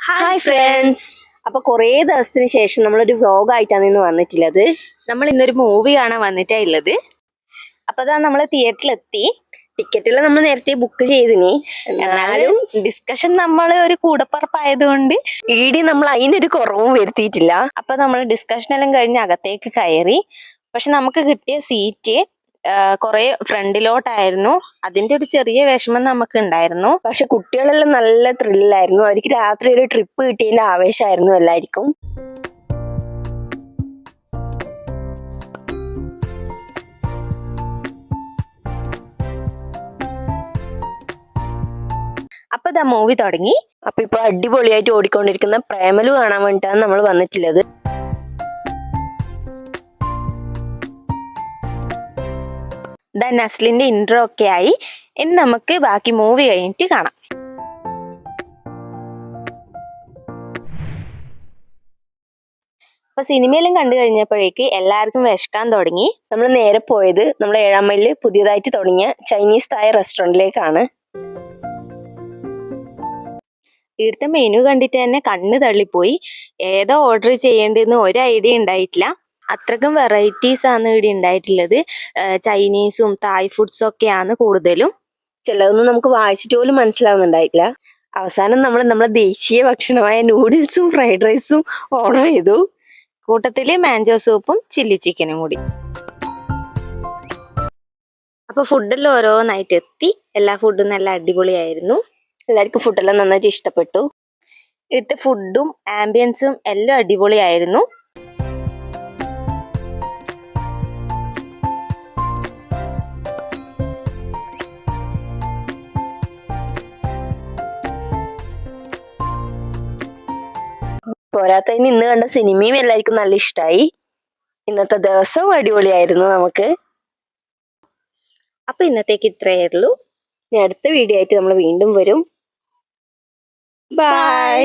Hi friends. അപ്പൊ കുറേ ദിവസത്തിന് ശേഷം നമ്മളൊരു വ്ലോഗ് ആയിട്ടാണ് ഇന്ന് വന്നിട്ടുള്ളത്. നമ്മൾ ഇന്നൊരു മൂവി കാണാൻ വന്നിട്ടാ ഉള്ളത്. അപ്പൊ അതാ നമ്മള് തിയേറ്ററിലെത്തി. ടിക്കറ്റെല്ലാം നമ്മൾ നേരത്തെ ബുക്ക് ചെയ്തിനി. എന്നാലും ഡിസ്കഷൻ നമ്മൾ ഒരു കൂടപ്പറപ്പായതുകൊണ്ട് ഈടി നമ്മൾ അതിനൊരു കുറവും വരുത്തിയിട്ടില്ല. അപ്പൊ നമ്മൾ ഡിസ്കഷൻ എല്ലാം കഴിഞ്ഞ് അകത്തേക്ക് കയറി. പക്ഷെ നമുക്ക് കിട്ടിയ സീറ്റ് കുറെ ഫ്രണ്ടിലോട്ടായിരുന്നു. അതിന്റെ ഒരു ചെറിയ വിഷമം നമുക്ക് ഉണ്ടായിരുന്നു. പക്ഷെ കുട്ടികളെല്ലാം നല്ല ത്രില്ലായിരുന്നു. അവർക്ക് രാത്രി ഒരു ട്രിപ്പ് കിട്ടിയതിന്റെ ആവേശമായിരുന്നു എല്ലാവർക്കും. അപ്പൊ ഇതാ മൂവി തുടങ്ങി. അപ്പൊ ഇപ്പൊ അടിപൊളിയായിട്ട് ഓടിക്കൊണ്ടിരിക്കുന്ന പ്രേമലു കാണാൻ വേണ്ടിയിട്ടാണ് നമ്മൾ വന്നിട്ടുള്ളത്. നസ്ലിന്റെ ഇൻട്രോ ഒക്കെ ആയി. ഇനി നമുക്ക് ബാക്കി മൂവി കഴിഞ്ഞിട്ട് കാണാം. അപ്പൊ സിനിമയിലും കണ്ടു കഴിഞ്ഞപ്പോഴേക്ക് എല്ലാവർക്കും വിശക്കാൻ തുടങ്ങി. നമ്മൾ നേരെ പോയത് നമ്മുടെ 7-ാം മൈലിൽ പുതിയതായിട്ട് തുടങ്ങിയ ചൈനീസ് തായ് റെസ്റ്റോറന്റിലേക്കാണ്. ഇവിടുത്തെ മെനു കണ്ടിട്ട് തന്നെ കണ്ണ് തള്ളിപ്പോയി. ഏതോ ഓർഡർ ചെയ്യേണ്ടതെന്ന് ഒരു ഐഡിയ ഉണ്ടായിട്ടില്ല. അത്രക്കും വെറൈറ്റീസ് ആണ് ഇവിടെ ഉണ്ടായിട്ടുള്ളത്. ചൈനീസും തായ് ഫുഡ്സും ഒക്കെയാണ് കൂടുതലും. ചിലതൊന്നും നമുക്ക് വായിച്ചിട്ട് പോലും മനസ്സിലാവുന്നുണ്ടായിട്ടില്ല. അവസാനം നമ്മൾ നമ്മുടെ ദേശീയ ഭക്ഷണമായ നൂഡിൽസും ഫ്രൈഡ് റൈസും ഓർഡർ ചെയ്തു. കൂട്ടത്തില് മാംഗോ സൂപ്പും ചില്ലി ചിക്കനും കൂടി. അപ്പൊ ഫുഡെല്ലാം ഓരോന്നായിട്ട് എത്തി. എല്ലാ ഫുഡും നല്ല അടിപൊളിയായിരുന്നു. എല്ലാവർക്കും ഫുഡെല്ലാം നന്നായിട്ട് ഇഷ്ടപ്പെട്ടു. ഇവിടുത്തെ ഫുഡും ആംബിയൻസും എല്ലാം അടിപൊളിയായിരുന്നു. പോരാത്തതിന് ഇന്ന് കണ്ട സിനിമയും എല്ലാവർക്കും നല്ല ഇഷ്ടമായി. ഇന്നത്തെ ദിവസവും അടിപൊളിയായിരുന്നു നമുക്ക്. അപ്പൊ ഇന്നത്തേക്ക് ഇത്രയേ ഉള്ളൂ. ഇനി അടുത്ത വീഡിയോ ആയിട്ട് നമ്മൾ വീണ്ടും വരും. ബൈ.